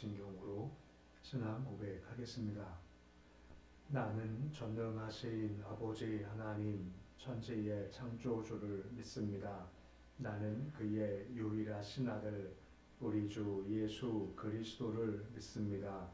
진경으로 신앙 고백하겠습니다. 나는 전능하신 아버지 하나님 천지의 창조주를 믿습니다. 나는 그의 유일하신 아들 우리 주 예수 그리스도를 믿습니다.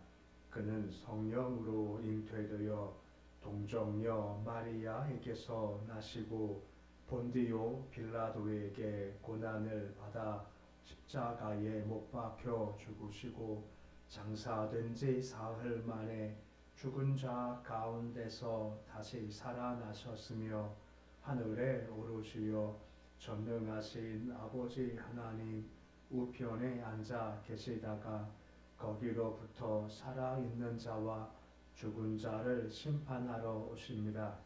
그는 성령으로 잉태되어 동정녀 마리아에게서 나시고 본디오 빌라도에게 고난을 받아 십자가에 못 박혀 죽으시고 장사된 지 사흘 만에 죽은 자 가운데서 다시 살아나셨으며 하늘에 오르시어 전능하신 아버지 하나님 우편에 앉아 계시다가 거기로부터 살아있는 자와 죽은 자를 심판하러 오십니다.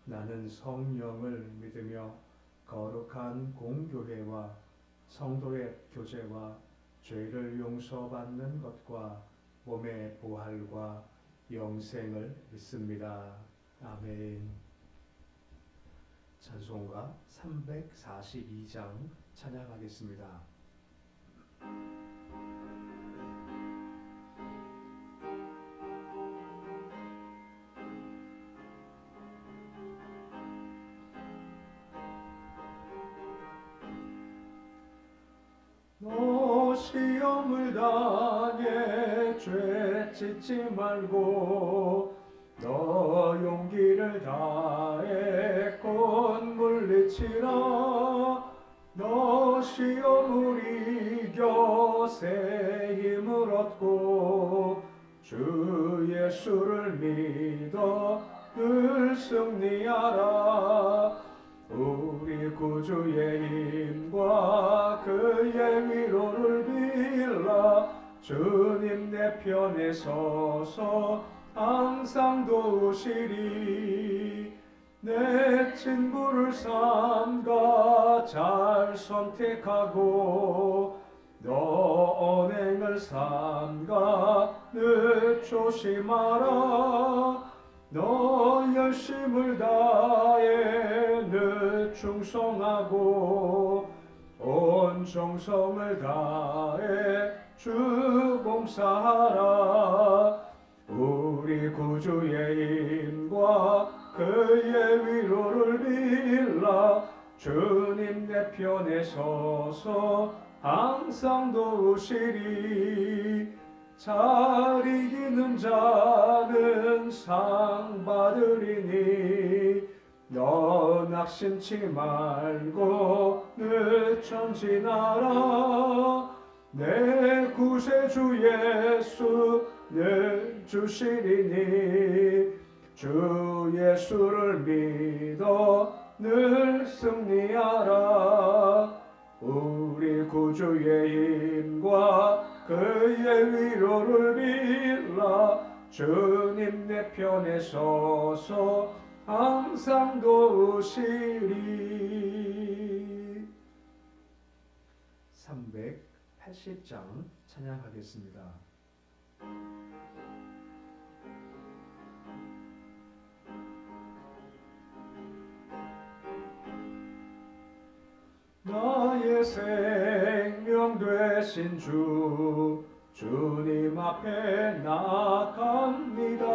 나는 성령을 믿으며 거룩한 공교회와 성도의 교제와 죄를 용서받는 것과 몸의 부활과 영생을 믿습니다. 아멘. 찬송가 342장 찬양하겠습니다. 너 시험을 당해 죄 짓지 말고 너 용기를 다해 곧 물리치라. 너 시험을 이겨 새 힘을 얻고 주 예수를 믿어 늘 승리하라. 우리 구주의 힘과 그의 위로를 빌라. 주님 내 편에 서서 항상 도우시리. 내 친구를 삼가 잘 선택하고 너 언행을 삼가 늘 조심하라. 너 열심을 다해 늘 충성하고 온 정성을 다해 주 봉사하라. 우리 구주의 힘과 그의 위로를 빌라. 주님 내 편에 서서 항상 도우시리. 잘 이기는 자는 상 받으리니 너 낙심치 말고 늘 전진하라. 내 구세주 예수 늘 주시리니 주 예수를 믿어 늘 승리하라. 우리 구주의 힘과 그의 위로를 빌라. 주님 내 편에 서서 항상 도우시리. 380장 찬양하겠습니다. 나의 생명 되신 주 주님 앞에 나갑니다.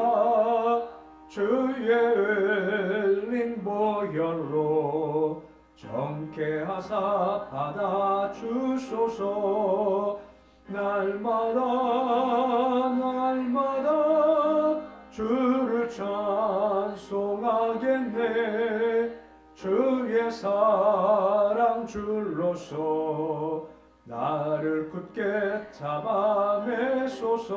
주의 흘린 보혈로 정케하사 받아주소서. 날마다 주를 찬송하겠네. 주의 사랑 줄로서 나를 굳게 잡아매소서.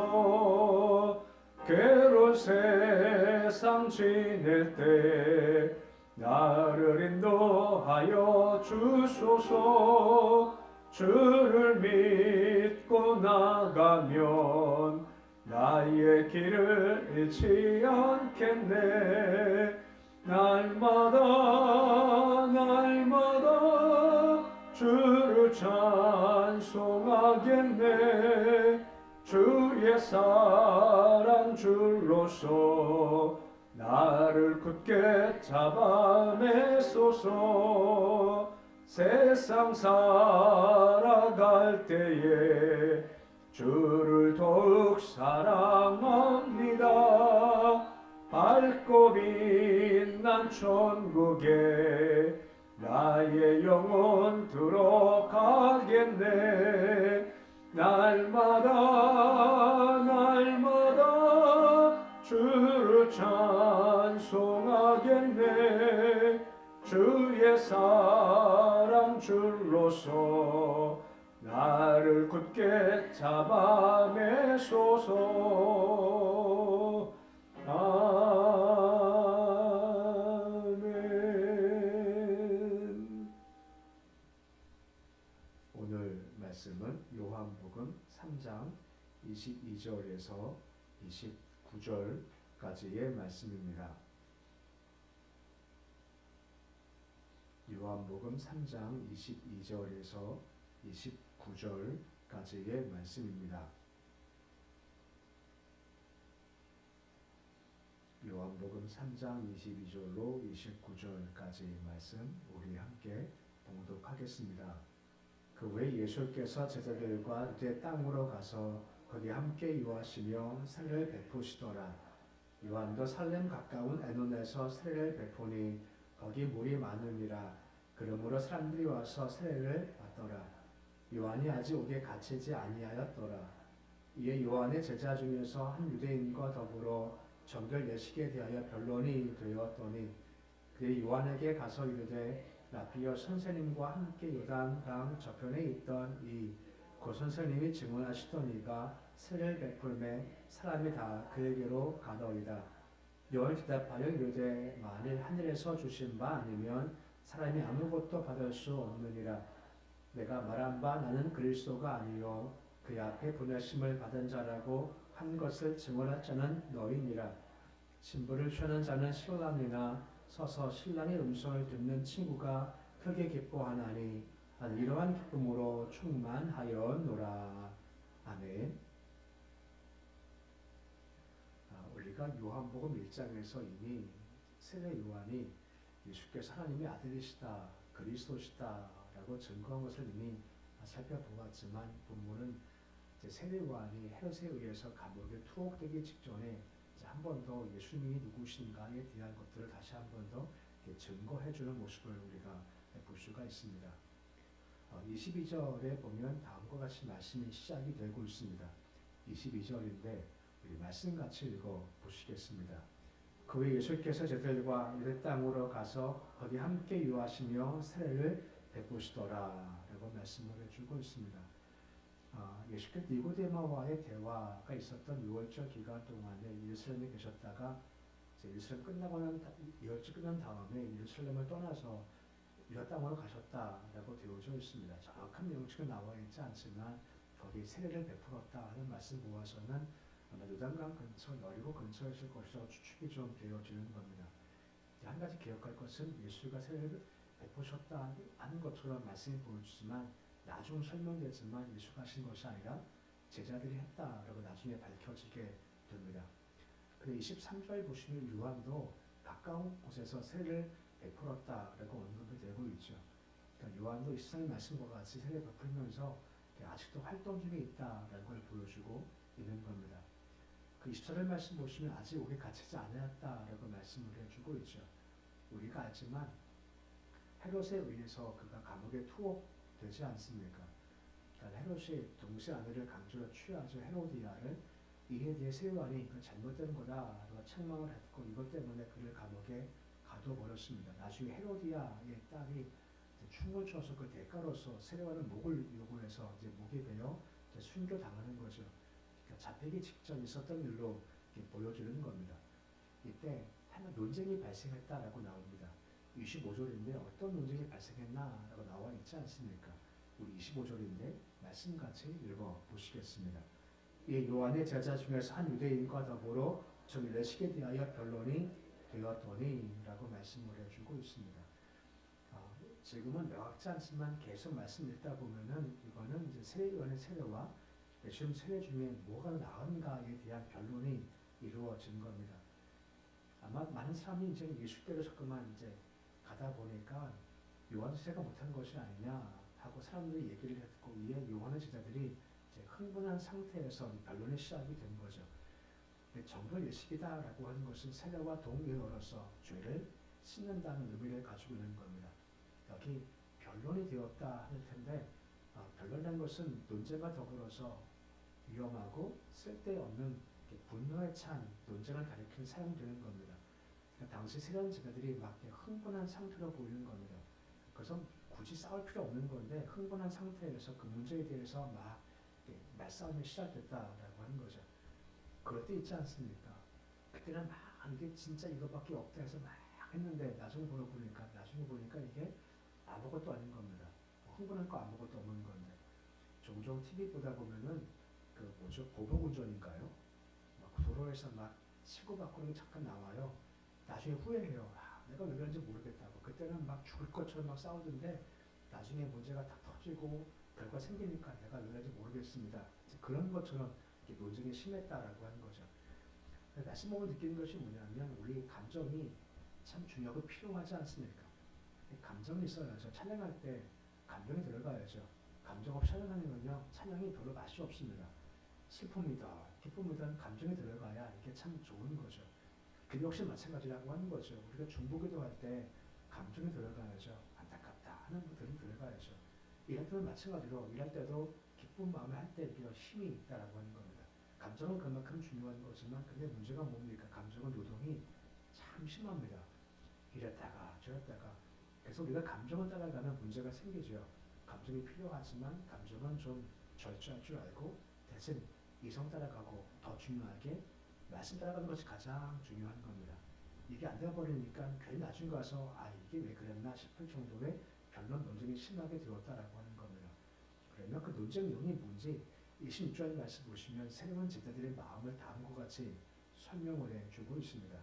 괴로운 세상 지낼 때 나를 인도하여 주소서. 주를 믿고 나가면 나의 길을 잃지 않겠네. 날마다 주를 찬송하겠네. 주의 사랑 줄로서 나를 굳게 잡아매소서. 세상 살아갈 때에 주를 더욱 사랑합니다. 밝고 빛난 천국에 나의 영혼 들어가겠네. 날마다 주를 찬송하겠네. 주의 사랑 줄로서 나를 굳게 잡아매소서. 아멘. 오늘 말씀은 요한복음 3장 22절에서 29절까지의 말씀입니다. 요한복음 3장 22절에서 29절까지의 말씀입니다. 요한복음 3장 22절로 29절까지의 말씀 우리 함께 봉독하겠습니다. 그 후에 예수께서 제자들과 유대 땅으로 가서 거기 함께 유하시며 세례를 베푸시더라. 요한도 살렘 가까운 에논에서 세례를 베푸니 거기 물이 많음이라. 그러므로 사람들이 와서 세례를 받더라. 요한이 아직 옥에 갇히지 아니하였더라. 이에 요한의 제자 중에서 한 유대인과 더불어 정결 예식에 대하여 변론이 되었더니 그의 요한에게 가서 이르되 라피어 선생님과 함께 요단강 저편에 있던 이 고 선생님이 증언하시더니가 세례를 베풀매 사람이 다 그에게로 가더이다. 요한이 대답하여 이르되 만일 하늘에서 주신 바 아니면 사람이 아무것도 받을 수 없느니라. 내가 말한 바 나는 그리스도가 아니요 그 앞에 보내심을 받은 자라고 한 것을 증언할 자는 너희니라. 신부를 취하는 자는 신랑이나 서서 신랑의 음성을 듣는 친구가 크게 기뻐하나니 나는 이러한 기쁨으로 충만하였노라. 아멘. 우리가 요한복음 1장에서 이미 세례 요한이 예수께서 하나님의 아들이시다, 그리스도시다 라고 증거한 것을 이미 살펴보았지만 본문은 세례 요한이 헤롯에 의해서 감옥에 투옥되기 직전에 한 번 더 예수님이 누구신가에 대한 것들을 다시 한 번 더 증거해주는 모습을 우리가 볼 수가 있습니다. 22절에 보면 다음과 같이 말씀이 시작이 되고 있습니다. 22절인데 우리 말씀 같이 읽어 보시겠습니다. 그 후에 예수께서 제자들과 유대 땅으로 가서 거기 함께 유하시며 세례를 베푸시더라 라고 말씀을 해주고 있습니다. 예수께서 니고데모와의 대화가 있었던 6월절 기간 동안에 예루살렘에 계셨다가 예루살렘 이월절 끝난 다음에 예루살렘을 떠나서 유다 땅으로 가셨다라고 되어져 있습니다. 정확한 명칭은 나와 있지 않지만 거기 세례를 베풀었다 하는 말씀 보아서는 아마 요단강 근처, 여리고 근처였을 것이라고 추측이 좀 되어지는 겁니다. 한 가지 기억할 것은 예수가 세례를 베푸셨다 하는 것처럼 말씀이 보여주지만 나중 설명되지만 예수가 하신 것이 아니라 제자들이 했다라고 나중에 밝혀지게 됩니다. 그리고 23절 보시면 요한도 가까운 곳에서 세례를 베풀었다라고 언급이 되고 있죠. 그러니까 요한도 23절 말씀과 같이 세례 베풀면서 아직도 활동 중에 있다라는 걸 보여주고 있는 겁니다. 그 24절 말씀 보시면 아직 옥에 갇히지 않았다라고 말씀을 해주고 있죠. 우리가 알지만 헤롯에 의해서 그가 감옥에 투옥되지 않습니까? 그러니까 헤롯이 동생 아내를 강제로 취하죠. 헤로디아를. 이에 대해 세요한이 잘못된 거다라고 책망을 했고 이것 때문에 그를 감옥에 가둬버렸습니다. 나중에 헤로디아의 딸이 춤을 춰서 그 대가로서 세례요한은 목을 요구해서 목이 베어 순교당하는 거죠. 그러니까 잡히기 직전 있었던 일로 보여주는 겁니다. 이때 하나 논쟁이 발생했다라고 나옵니다. 25절인데 어떤 논쟁이 발생했나라고 나와 있지 않습니까? 우리 25절인데 말씀같이 읽어 보시겠습니다. 이 요한의 제자 중에서 한 유대인과 더불어 정결 예식에 대하여 변론이 되었더니 라고 말씀을 해주고 있습니다. 지금은 명확지 않지만 계속 말씀 읽다 보면은 이거는 이제 세례요한의 세례와 예수님 세례 중에 뭐가 나은가에 대한 변론이 이루어진 겁니다. 아마 많은 사람이 이제 예수께로 자꾸만 이제 가다 보니까 요한 세례가 못한 것이 아니냐 하고 사람들이 얘기를 했고 이에 요한의 제자들이 이제 흥분한 상태에서 변론이 시작이 된 거죠. 정도 예식이다라고 하는 것은 세례와 동의어로서 죄를 씻는다는 의미를 가지고 있는 겁니다. 여기 변론이 되었다 할 텐데 변론이라는 것은 논쟁과 더불어서 위험하고 쓸데없는 분노에 찬 논쟁을 가리키는 사용되는 겁니다. 그러니까 당시 세례 제자들이 막 흥분한 상태로 보이는 겁니다. 그래서 굳이 싸울 필요 없는 건데 흥분한 상태에서 그 문제에 대해서 막 말싸움이 시작됐다라고 하는 거죠. 그럴 때 있지 않습니까? 그때는 막 이게 진짜 이거밖에 없다 해서 막 했는데 나중에 보니까 이게 아무것도 아닌 겁니다. 흥분한 거 아무것도 없는 건데 종종 TV 보다 보면은 그 뭐죠? 보복운전인가요? 막 도로에서 막 치고받고 잠깐 나와요. 나중에 후회해요. 내가 왜 그런지 모르겠다고. 그때는 막 죽을 것처럼 막 싸우던데 나중에 문제가 딱 터지고 결과 생기니까 내가 왜 그런지 모르겠습니다. 그런 것처럼 논쟁이 심했다라고 하는 거죠. 말씀 보면 느끼는 것이 뭐냐면 우리 감정이 참 중요하고 필요하지 않습니까? 감정이 있어야죠. 찬양할 때 감정이 들어가야죠. 감정 없이 찬양하는 건요, 찬양이 별로 맛이 없습니다. 슬픔이다, 기쁨이다 감정이 들어가야 이게 참 좋은 거죠. 그 역시 마찬가지라고 하는 거죠. 우리가 중보기도 할 때 감정이 들어가야죠. 안타깝다 하는 것들이 들어가야죠. 일할 때도 마찬가지로 일할 때도 기쁜 마음에 할 때 이게 힘이 있다라고 하는 겁니다. 감정은 그만큼 중요한 거지만 근데 문제가 뭡니까? 감정은 노동이 참 심합니다. 이랬다가 저랬다가 그래서 우리가 감정을 따라가면 문제가 생기죠. 감정이 필요하지만 감정은 좀 절제할 줄 알고 대신 이성 따라가고 더 중요하게 말씀 따라가는 것이 가장 중요한 겁니다. 이게 안 되어버리니까 괜히 나중에 가서 이게 왜 그랬나 싶을 정도의 변론 논쟁이 심하게 되었다라고 하는 겁니다. 그러면 그 논쟁 내용이 뭔지 26절 말씀 보시면 새로운 제자들의 마음을 다음과 같이 설명을 해주고 있습니다.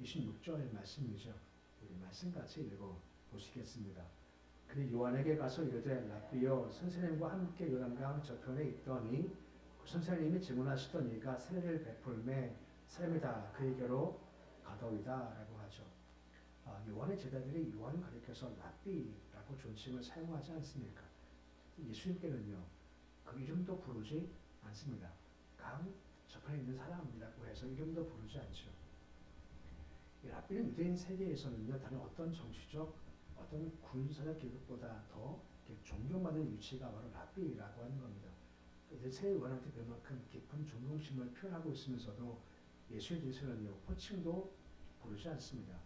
26절 말씀이죠. 우리 말씀 같이 읽어 보시겠습니다. 그는 요한에게 가서 이르되 랍비여 선생님과 함께 요단강 저편에 있더니 그 선생님이 질문하시던 이가 세례를 베풀매 사람이다 그에게로 가더이다 라고 하죠. 요한의 제자들이 요한을 가리켜서 랍비라고 존칭을 사용하지 않습니까? 예수님께는요 그 이름도 부르지 않습니다. 강 저편에 있는 사람이라고 해서 이름도 부르지 않죠. 이 랍비는 유대인 세계에서는요 다른 어떤 정치적 어떤 군사적 계급보다 더 존경받는 위치가 바로 랍비라고 하는 겁니다. 세례 요한한테 그만큼 깊은 존경심을 표현하고 있으면서도 예수에 대해서는요 호칭도 부르지 않습니다.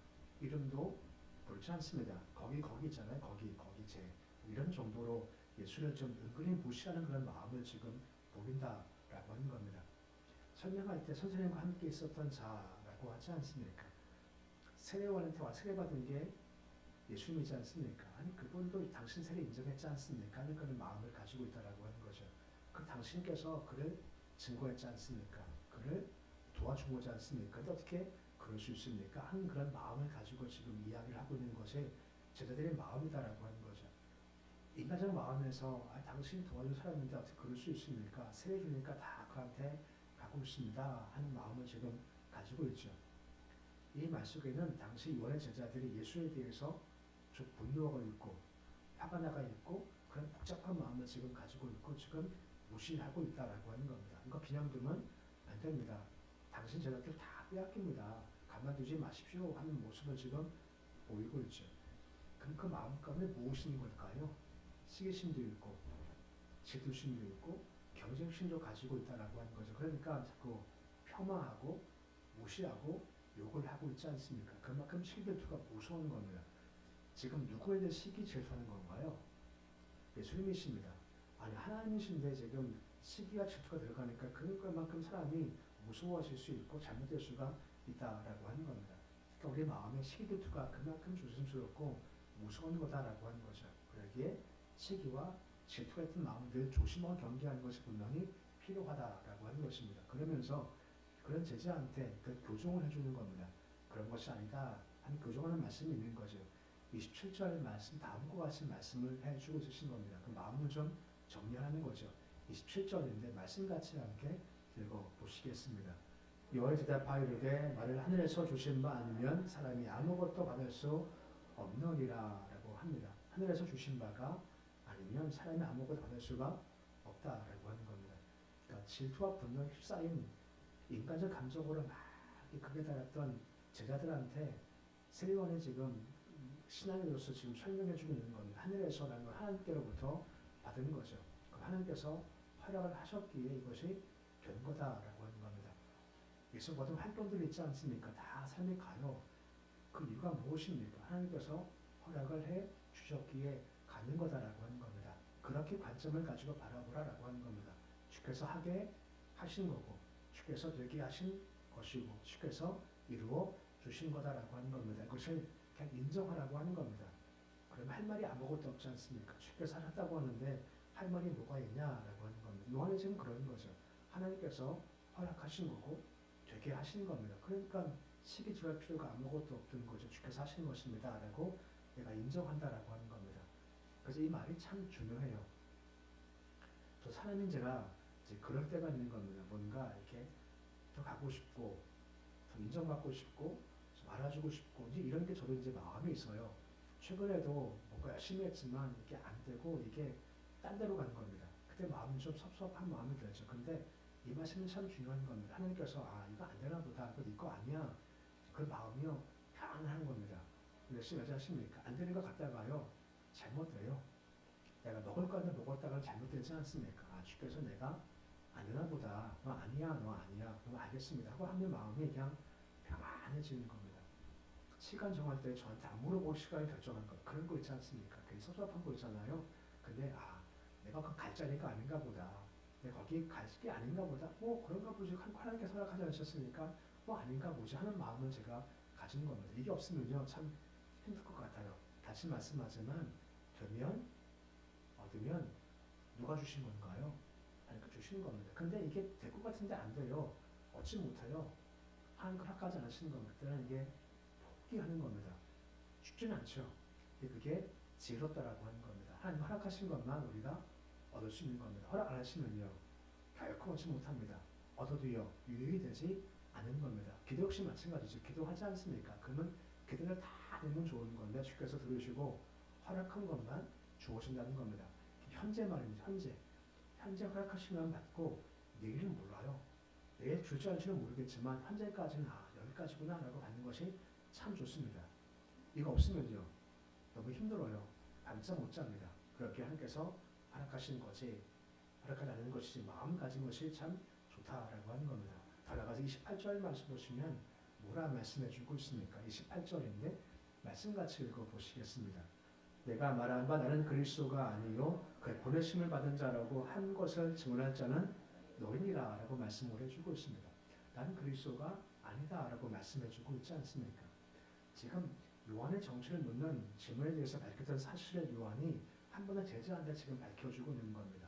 이름도 부르지 않습니다. 거기 있잖아요. 거기 제 이런 정도로 예수를 좀 은근히 무시하는 그런 마음을 지금 보인다라고 하는 겁니다. 설명할 때 선생님과 함께 있었던 자라고 하지 않습니까? 세례요한한테 와 세례받은 게 예수님이지 않습니까? 아니 그분도 당신 세례 인정했지 않습니까? 하는 그런 마음을 가지고 있다라고 하는 거죠. 그 당신께서 그를 증거했지 않습니까? 그를 도와준 거지 않습니까? 근데 어떻게 그럴 수 있습니까? 하는 그런 마음을 가지고 지금 이야기를 하고 있는 것이 제자들의 마음이다라고 하는 거죠. 인간적 마음에서 당신이 도와준 사람인데 어떻게 그럴 수 있습니까? 세례 주니까 다 그한테 가고 있습니다 하는 마음을 지금 가지고 있죠. 이 말 속에는 당시 요한의 제자들이 예수에 대해서 좀 분노가 있고 화가 나가 있고 그런 복잡한 마음을 지금 가지고 있고 지금 무시하고 있다라고 하는 겁니다. 이거 그냥 두면 안 됩니다. 당신 제자들 다 빼앗깁니다. 가만두지 마십시오 하는 모습을 지금 보이고 있죠. 그럼 그 마음 가운데 무엇이 있는 걸까요? 시기심도 있고 질투심도 있고 경쟁심도 가지고 있다라고 하는 거죠. 그러니까 자꾸 폄하하고 무시하고 욕을 하고 있지 않습니까? 그만큼 시기질투가 무서운 겁니다. 지금 누구에 대해 시기질투하는 건가요? 예수님이십니다. 아니 하나님이신데 지금 시기와 질투가 들어가니까 그만큼 사람이 무서워질 수 있고 잘못될 수가 있다라고 하는 겁니다. 그러니까 우리 마음에 시기질투가 그만큼 조심스럽고 무서운 거다라고 하는 거죠. 그러기에 시기와 질투 같은 마음들 조심하고 경계하는 것이 분명히 필요하다라고 하는 것입니다. 그러면서 그런 제자한테 그 교정을 해주는 겁니다. 그런 것이 아니다 하는 교정하는 말씀이 있는 거죠. 27절 말씀 다음과 같이 말씀을 해주고 있으신 겁니다. 그 마음을 좀 정리하는 거죠. 27절인데 말씀같이 함께 읽어보시겠습니다. 여호와의 대답하여 이르되 말을 하늘에서 주신 바 아니면 사람이 아무것도 받을 수 없느니라 라고 합니다. 하늘에서 주신 바가 아니면 사람이 아무것도 받을 수가 없다라고 하는 겁니다. 그러니까 질투와 분노에 휩싸인 인간적 감정으로 막 극에 달했던 제자들한테 세례요한이 지금 신앙으로서 지금 설명해주고 있는 겁니다. 하늘에서라는 걸 하나님께로부터 받은 거죠. 하나님께서 허락을 하셨기에 이것이 된 거다라고 하는 겁니다. 예수 모든 활동들이 있지 않습니까? 다 삶이 가요. 그 이유가 무엇입니까? 하나님께서 허락을 해 주셨기에 가는 거다라고 하는 겁니다. 그렇게 관점을 가지고 바라보라라고 하는 겁니다. 주께서 하게 하신 거고, 주께서 되게 하신 것이고, 주께서 이루어 주신 거다라고 하는 겁니다. 이것을 그냥 인정하라고 하는 겁니다. 그러면 할 말이 아무것도 없지 않습니까? 주께서 하셨다고 하는데 할 말이 뭐가 있냐라고 하는 겁니다. 요한이 지금 그런 거죠. 하나님께서 허락하신 거고 되게 하신 겁니다. 그러니까 시기 지할 필요가 아무것도 없던 거죠. 주께서 하신 것입니다. 라고 내가 인정한다라고 하는 겁니다. 그래서 이 말이 참 중요해요. 또 사람인 제가 이제 그럴 때가 있는 겁니다. 뭔가 이렇게 더 가고 싶고, 더 인정받고 싶고, 좀 알아주고 싶고, 이제 이런 게 저도 이제 마음이 있어요. 최근에도 뭔가 열심히 했지만 이게 안 되고 이게 딴 데로 가는 겁니다. 그때 마음이 좀 섭섭한 마음이 들죠. 근데 이 말씀이 참 중요한 겁니다. 하나님께서 이거 안 되나 보다. 이거 네 거 아니야. 그 마음이요. 편안한 겁니다. 열심히 하십니까? 안 되는 것 같다가요. 잘못돼요. 내가 먹을 건데 먹었다가 잘못되지 않습니까? 주께서 내가 안 되나 보다. 너 아니야. 너 아니야. 그럼 알겠습니다. 하고 하면 마음이 그냥 평안해지는 겁니다. 시간 정할 때 저한테 안 물어보고 시간을 결정한 것. 그런 거 있지 않습니까? 괜히 섭섭한 거 있잖아요. 근데 내가 그 갈 자리가 아닌가 보다. 내가 거기 갈 게 아닌가 보다. 그런가 보지. 하나님께서 허락하지 않으셨으니까 아닌가 보지 하는 마음을 제가 가진 겁니다. 이게 없으면요. 참 힘들 것 같아요. 다시 말씀하지만 되면 얻으면 누가 주신 건가요? 하나님께 주신 겁니다. 근데 이게 될 것 같은데 안 돼요. 얻지 못해요. 하나님 허락하지 않으시는 겁니다. 그때는 이게 포기하는 겁니다. 쉽지는 않죠. 그게 지혜롭다라고 하는 겁니다. 하나님 허락하신 것만 우리가 얻을 수 있는 겁니다. 허락 안 하시면요. 결코 얻지 못합니다. 얻어도요. 유익이 되지 않은 겁니다. 기도 역시 마찬가지죠. 기도하지 않습니까? 그러면 기도를 다 되면 좋은 건데 주께서 들으시고 허락한 것만 주어진다는 겁니다. 현재 말입니다. 현재 허락하시면 받고 내일은 몰라요. 내일 줄지 않을지는 모르겠지만 현재까지는 여기까지구나 라고 받는 것이 참 좋습니다. 이거 없으면요. 너무 힘들어요. 밤잠 못 잡니다. 그렇게 하나님께서 허락하시는 것이 허락하지 않는 것이지 마음 가진 것이 참 좋다라고 하는 겁니다. 더 나아가서 28절 말씀 보시면 뭐라 말씀해 주고 있습니까? 28절인데 말씀같이 읽어보시겠습니다. 내가 말한 바 나는 그리스도가 아니요 그의 보내심을 받은 자라고 한 것을 증언할 자는 너희니라 라고 말씀을 해주고 있습니다. 나는 그리스도가 아니다 라고 말씀해 주고 있지 않습니까? 지금 요한의 정체를 묻는 질문에 대해서 밝혔던 사실을 요한이 한 번은 제자한테 지금 밝혀주고 있는 겁니다.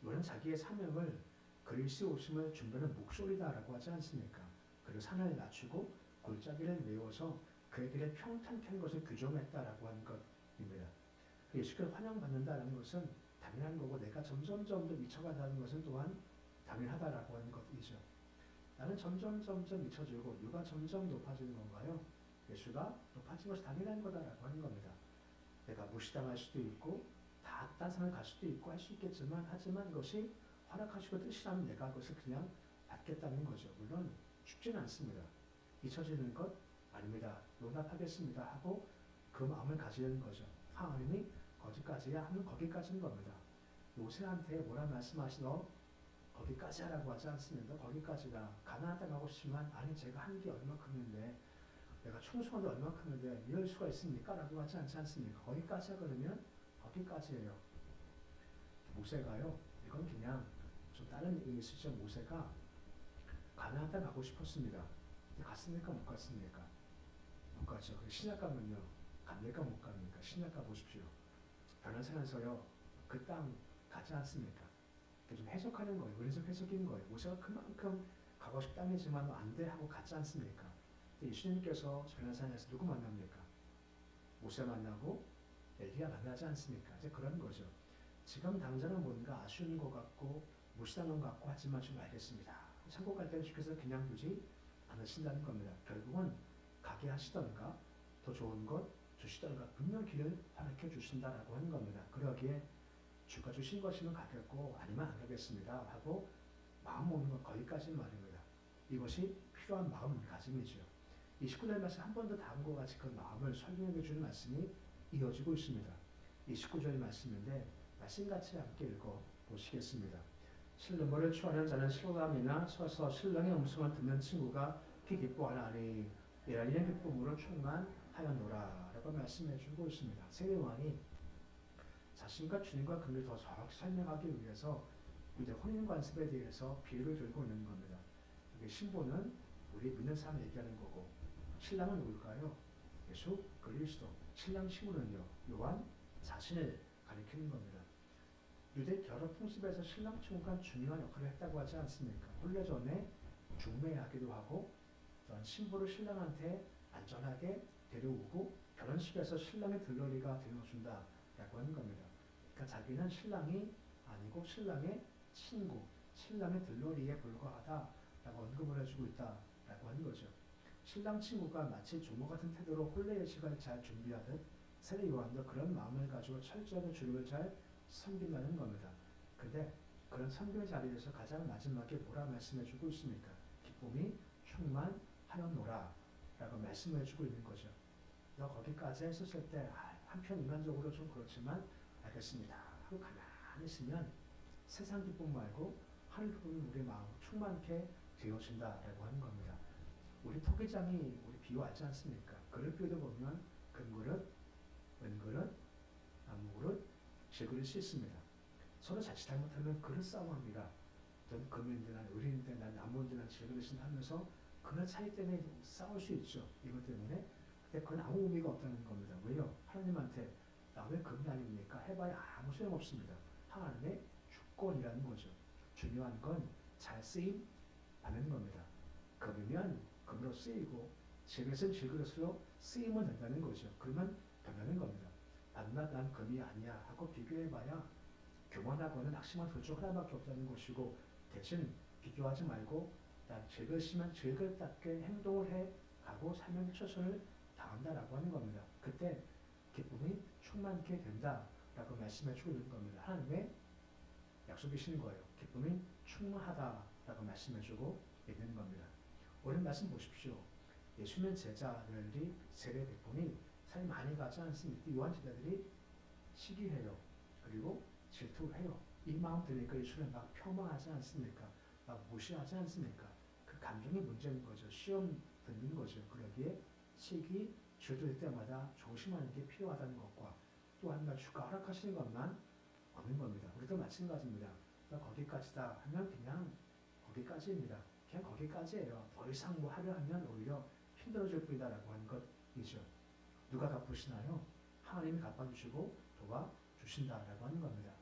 요한은 자기의 사명을 그리스도 오심을 준비하는 목소리다라고 하지 않습니까? 그리고 산을 낮추고 골짜기를 메워서 그의 길을 평탄케 한 것을 규정했다라고 하는 것입니다. 예수께서 환영받는다는 것은 당연한 거고 내가 점점 더 미쳐간다는 것은 또한 당연하다라고 하는 것이죠. 나는 점점 미쳐지고 누가 점점 높아지는 건가요? 예수가 높아진 것이 당연한 거다라고 하는 겁니다. 내가 무시당할 수도 있고 딴 산을 갈 수도 있고 할 수 있겠지만 하지만 이것이 허락하시고 뜻이라면 내가 그것을 그냥 받겠다는 거죠. 물론 쉽지는 않습니다. 잊혀지는 것 아닙니다. 용납하겠습니다 하고 그 마음을 가지는 거죠. 하나님이 거기까지야 하면 거기까지인 겁니다. 요새한테 뭐라 말씀하시너 거기까지 하라고 하지 않습니다. 거기까지다. 가나안 땅 가고 싶지만 아니 제가 한 게 얼마큼인데 내가 충성한 게 얼마큼인데 이럴 수가 있습니까? 라고 하지 않지 않습니까? 거기까지 그러면 거기까지예요. 모세가요. 이건 그냥 좀 다른 얘기 있으시죠. 모세가 가나안 땅 가고 싶었습니다. 갔습니까? 못 갔습니까? 못 갔죠. 신약 가면요. 갑니까? 못 갑니까? 신약 가보십시오. 변호사에서요. 그 땅 가지 않습니까? 좀 해석하는 거예요. 은혜적 해석인 거예요. 모세가 그만큼 가고 싶은 땅이지만 안 돼 하고 갔지 않습니까? 예수님께서 변호사에서 누구 만납니까? 모세 만나고 엘리야 만나지 않습니까? 이제 그런 거죠. 지금 당장은 뭔가 아쉬운 것 같고 무시당한 것 같고 하지만 좀 알겠습니다. 천국 갈 때는 주께서 그냥 두지 않으신다는 겁니다. 결국은 가게 하시던가 더 좋은 것 주시던가 분명 길을 허락해 주신다라고 하는 겁니다. 그러기에 주가 주신 것이면 가겠고 아니면 안 가겠습니다 하고 마음 먹는 것 거기까지 말입니다. 이것이 필요한 마음가짐이죠. 29절 말씀 한 번 더 다음과 같이 그 마음을 설명해 주는 말씀이 이어지고 있습니다. 29절 말씀인데 말씀같이 함께 읽어 보시겠습니다. 신랑을 추하는 자는 실감이나 서서 신랑의 음성을 듣는 친구가 기뻐하나니 이라는 기쁨으로 충만하였노라 라고 말씀해 주고 있습니다. 세례요한이 자신과 주님과 관계를 더 정확히 설명하기 위해서 이제 혼인관습에 대해서 비유를 들고 있는 겁니다. 신부는 우리 믿는 사람 얘기하는 거고 신랑은 누굴까요? 예수 그리스도. 신랑 친구는요 요한 자신을 가리키는 겁니다. 유대 결혼 풍습에서 신랑 친구가 중요한 역할을 했다고 하지 않습니까? 혼례 전에 중매하기도 하고 또한 신부를 신랑한테 안전하게 데려오고 결혼식에서 신랑의 들러리가 되어준다 라고 하는 겁니다. 그러니까 자기는 신랑이 아니고 신랑의 친구, 신랑의 들러리에 불과하다 라고 언급을 해주고 있다 라고 하는 거죠. 신랑 친구가 마치 조모 같은 태도로 혼례 예식을 잘 준비하듯 세례 요한도 그런 마음을 가지고 철저하게 주님을 잘 섬긴다는 겁니다. 근데 그런 섬김의 자리에서 가장 마지막에 뭐라 말씀해 주고 있습니까? 기쁨이 충만하였노라 라고 말씀해 주고 있는 거죠. 너 거기까지 했었을 때 한편 인간적으로 좀 그렇지만 알겠습니다 하고 가만히 있으면 세상 기쁨 말고 하늘 기쁨이 우리 마음 충만케 되어진다 라고 하는 겁니다. 우리 토기장이 우리 비유 알지 않습니까? 그릇비유도 보면 금그릇, 은그릇, 나무그릇, 질그릇이 있습니다. 서로 자칫 잘못하면 그릇 싸움합니다. 넌 금인데 난 을인데 난 나무인데 난 질그릇인데 하면서 그릇 차이 때문에 싸울 수 있죠. 이것 때문에. 근데 그건 아무 의미가 없다는 겁니다. 왜요? 하나님한테 나 왜 금이 아닙니까? 해봐야 아무 소용없습니다. 하나님의 주권이라는 거죠. 중요한 건 잘 쓰임 받는 겁니다. 금이면 금으로 쓰이고 질그릇은 질그릇으로 쓰이면 된다는 거죠. 그러면 변하는 겁니다. 난 금이 아니야 하고 비교해봐야 교만하거나 낙심한 둘 중 하나밖에 없다는 것이고 대신 비교하지 말고 난 질그릇이면 질그릇답게 행동을 해가고 삶의 최선을 다한다라고 하는 겁니다. 그때 기쁨이 충만케 된다라고 말씀해 주고 있는 겁니다. 하나님의 약속이신 거예요. 기쁨이 충만하다라고 말씀해 주고 있는 겁니다. 오늘 말씀 보십시오. 예수님 제자들이 세례 베푼이 사실 많이 가지 않습니까? 요한 제자들이 시기해요. 그리고 질투해요. 이 마음 들으니까 예수를 막 폄하하지 않습니까? 막 무시하지 않습니까? 그 감정이 문제인 거죠. 시험 듣는 거죠. 그러기에 시기, 질투될 때마다 조심하는 게 필요하다는 것과 또 한 가지 주가 허락하시는 것만 없는 겁니다. 우리도 마찬가지입니다. 거기까지다 하면 그냥 거기까지입니다. 그냥 거기까지예요. 더 이상 뭐 하려 하면 오히려 힘들어질 뿐이다라고 하는 것이죠. 누가 갚으시나요? 하나님이 갚아주시고 도와주신다라고 하는 겁니다.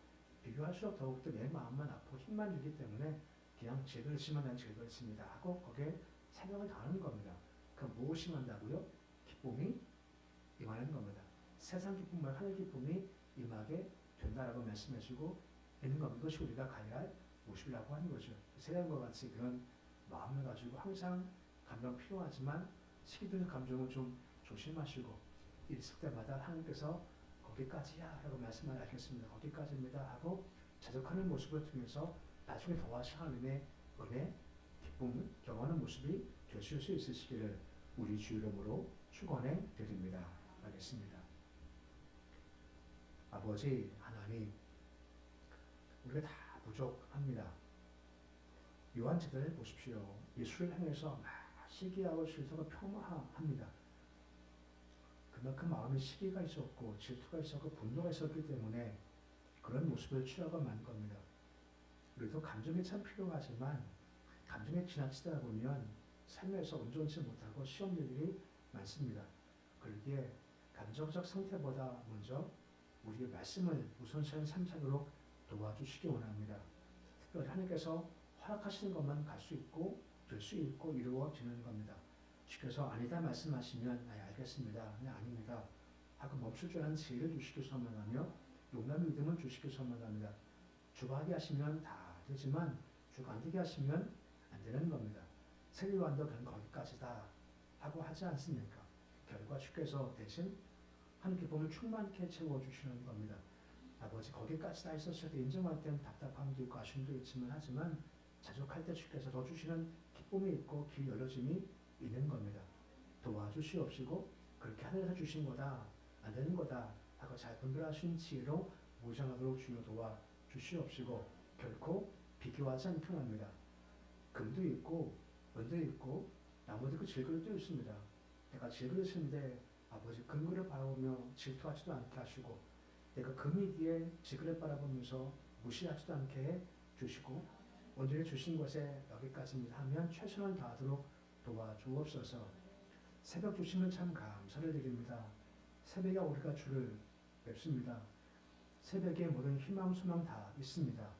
비교할수록 더욱더 내 마음만 아프고 힘만 들기 때문에 그냥 질그릇이면 난 질그릇입니다 하고 거기에 생각을 다하는 겁니다. 그럼 무엇이 만다고요? 기쁨이 임하는 겁니다. 세상 기쁨 말고 하늘 기쁨이 임하게 된다라고 말씀해주고 있는 겁니다. 이것이 우리가 가야 할 모습이라고 하는 거죠. 세상과 같이 그런 마음을 가지고 항상 감정 필요하지만 시기되는 감정은 좀 조심하시고 있을 때마다 하나님께서 거기까지야 라고 말씀을 하겠습니다. 거기까지입니다 하고 자족하는 모습을 통해서 나중에 더하신 하나님의 은혜, 기쁨, 경험하는 모습이 되실 수 있으시기를 우리 주 이름으로 축원해 드립니다. 하겠습니다. 아버지 하나님, 우리가 다 부족합니다. 요한 제자를 보십시오. 예수를 향해서 시기하고 질투가 폄하합니다. 그만큼 마음에 시기가 있었고 질투가 있었고 분노가 있었기 때문에 그런 모습을 취하고만 겁니다. 우리도 감정이 참 필요하지만 감정에 지나치다 보면 삶에서 온전치 못하고 시험들이 많습니다. 그러기에 감정적 상태보다 먼저 우리의 말씀을 우선시하는 삶으로 도와주시기 원합니다. 특별히 하나님께서 허락하시는 것만 갈 수 있고 될 수 있고 이루어지는 겁니다. 주께서 아니다 말씀하시면 알겠습니다. 아닙니다. 하고 멈출 줄 아는 지혜를 주시기 소망하며 용감한 믿음을 주시기 소망합니다. 주가 하게 하시면 다 되지만 주가 안 되게 하시면 안 되는 겁니다. 세례 요한도 그냥 거기까지다 하고 하지 않습니까? 결과 주께서 대신 하늘 기쁨을 충만케 채워주시는 겁니다. 아버지 거기까지 다 있었을 때 인정할 때는 답답함도 있고 아쉬움도 있지만 하지만 자족할 때 주께서 더 주시는 기쁨이 있고 길 열려짐이 있는 겁니다. 도와주시옵시고 그렇게 하늘에서 주신 거다 안 되는 거다 하고 잘 분별하신 지혜로 무장하도록 주여 도와주시옵시고 결코 비교하지 않게 합니다. 금도 있고 은도 있고 나무도 있고 질그릇도 있습니다. 내가 질그릇인데 아버지 금그릇 바라보며 질투하지도 않게 하시고 내가 금이 뒤에 질그릇 바라보면서 무시하지도 않게 해 주시고 오늘 주신 것에 여기까지입니다 하면 최선을 다하도록 도와주옵소서. 새벽 주심을 참 감사를 드립니다. 새벽에 우리가 주를 뵙습니다. 새벽에 모든 희망 소망 다 있습니다.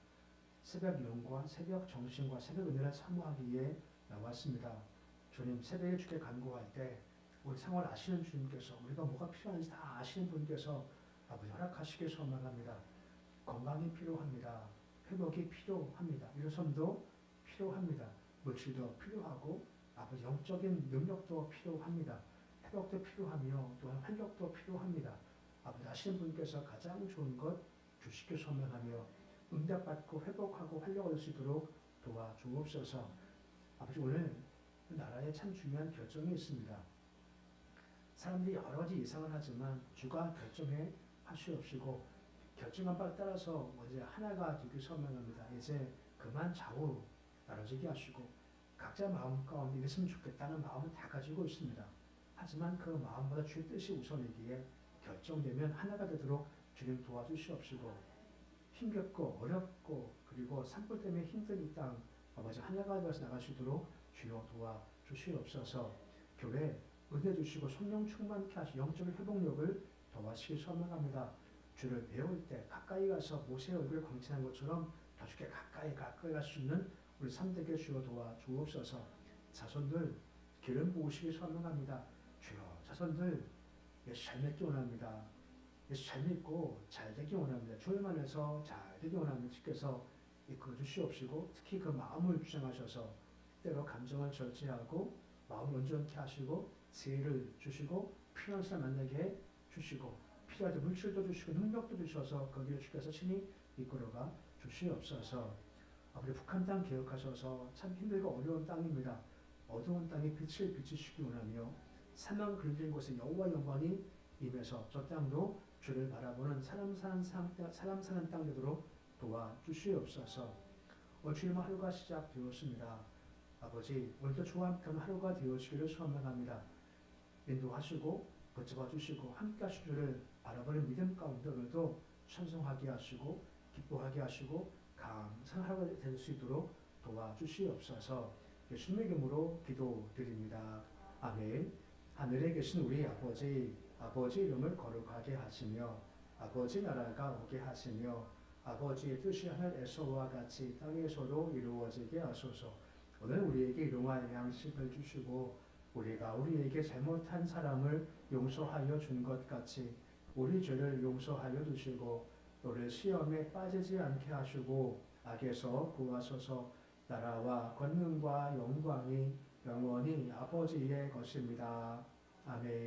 새벽 영과 새벽 정신과 새벽 은혜를 사모하기에 나왔습니다. 주님 새벽에 주께 간구할 때 우리 생활 아시는 주님께서 우리가 뭐가 필요한지 다 아시는 분께서 아버지 허락하시길 소망합니다. 건강이 필요합니다. 회복이 필요합니다. 일어섬도 필요합니다. 물질도 필요하고 아버지 영적인 능력도 필요합니다. 회복도 필요하며 또한 활력도 필요합니다. 아버지 아시는 분께서 가장 좋은 것 주시길 소망하며 응답받고 회복하고 활력을 얻을 수 있도록 도와주옵소서. 아버지 오늘 나라에 참 중요한 결정이 있습니다. 사람들이 여러 가지 예상을 하지만 주가 결정해 하시옵시고 결정한 바에 따라서 이제 하나가 되길 소망합니다. 이제 그만 좌우 나눠지게 하시고 각자 마음 가운데 이랬으면 좋겠다는 마음을 다 가지고 있습니다. 하지만 그 마음보다 주의 뜻이 우선이기에 결정되면 하나가 되도록 주님 도와주시옵시고 힘겹고 어렵고 그리고 산불 때문에 힘든 이 땅 아버지 하나가 되어서 나갈 수 있도록 주여 도와주시옵소서. 교회 은혜 주시고 성령 충만케 하시 영적인 회복력을 더하시길 소망합니다. 주를 배울 때 가까이 가서 모세의 얼굴을 광채한 것처럼 더 주께 가까이 갈 수 있는 우리 3대교 주여 도와주옵소서. 자손들 기름 부으시길 소망합니다. 주여 자손들 예수 잘 믿기 원합니다. 예수 잘 믿고 잘 되기 원합니다. 주님만 해서 잘 되기 원합니다. 주께서 이끌어 주시옵시고 특히 그 마음을 주장하셔서 때로 감정을 절제하고 마음을 온전케 하시고 지혜를 주시고 필요한 사람 만나게 해 주시고 필요할 때 물질도 주시고 능력도 주셔서 거기를 주께서 친히 이끌어가 주시옵소서. 아버지 북한 땅 개혁하셔서 참 힘들고 어려운 땅입니다. 어두운 땅에 빛을 비추시기 원하며 사망 그늘진 곳에 여호와 영광이 임해서 저 땅도 주를 바라보는 사람 사는 땅 되도록 도와주시옵소서. 오늘 주님의 하루가 시작되었습니다. 아버지 오늘도 주와 함께하는 하루가 되어지기를 소망합니다. 인도하시고 붙잡아 주시고 함께 하실 줄을 바라보는 믿음 가운데 오늘도 찬송하게 하시고 기뻐하게 하시고 감사한 하루가 될 수 있도록 도와주시옵소서. 예수님의 이름으로 기도드립니다. 아멘. 하늘에 계신 우리 아버지 이름을 거룩하게 하시며 아버지 나라가 오게 하시며 아버지의 뜻이 하늘에서와 같이 땅에서도 이루어지게 하소서. 오늘 우리에게 일용할 양식을 주시고 우리가 우리에게 잘못한 사람을 용서하여 준 것 같이 우리 죄를 용서하여 주시고 우리를 시험에 빠지지 않게 하시고 악에서 구하소서. 나라와 권능과 영광이 영원히 아버지의 것입니다. 아멘.